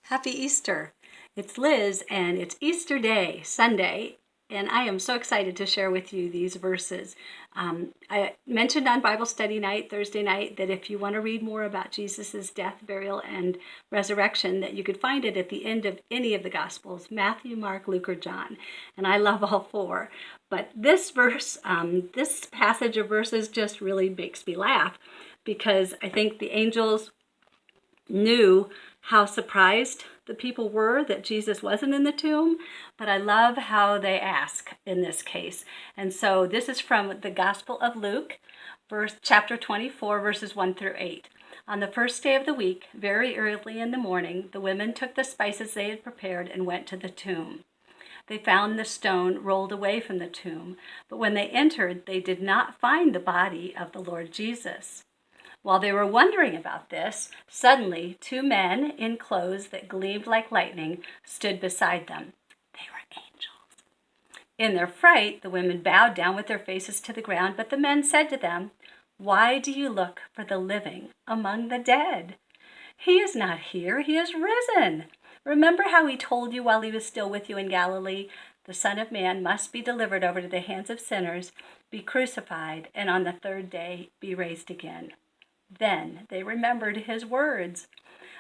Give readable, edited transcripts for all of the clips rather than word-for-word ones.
Happy Easter. It's Liz and it's Easter Day, Sunday, and I am so excited to share with you these verses. I mentioned on Bible study night, Thursday night, that if you want to read more about Jesus' death, burial, and resurrection, that you could find it at the end of any of the Gospels, Matthew, Mark, Luke, or John. And I love all four. But this verse, this passage of verses just really makes me laugh because I think the angels knew how surprised the people were that Jesus wasn't in the tomb, but I love how they ask in this case. And so this is from the Gospel of Luke, chapter 24, verses 1 through 8. On the first day of the week, very early in the morning, the women took the spices they had prepared and went to the tomb. They found the stone rolled away from the tomb, but when they entered, they did not find the body of the Lord Jesus. While they were wondering about this, suddenly 2 men in clothes that gleamed like lightning stood beside them. They were angels. In their fright, the women bowed down with their faces to the ground, but the men said to them, "Why do you look for the living among the dead? He is not here, he is risen. Remember how he told you while he was still with you in Galilee, the Son of Man must be delivered over to the hands of sinners, be crucified, and on the 3rd day be raised again." Then they remembered his words.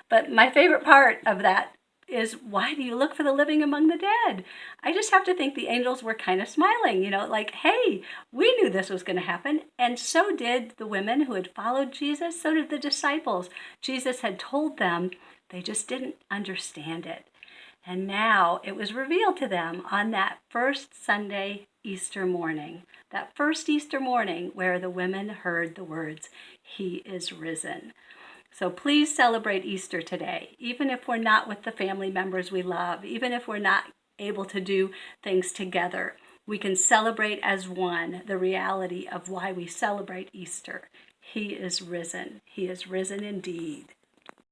But my favorite part of that is, why do you look for the living among the dead? I just have to think the angels were kind of smiling, like, hey, we knew this was going to happen. And so did the women who had followed Jesus. So did the disciples. Jesus had told them, they just didn't understand it. And now it was revealed to them on that first Sunday Easter morning, that first Easter morning where the women heard the words, "He is risen." So please celebrate Easter today, even if we're not with the family members we love, even if we're not able to do things together. We can celebrate as one the reality of why we celebrate Easter. He is risen. He is risen indeed.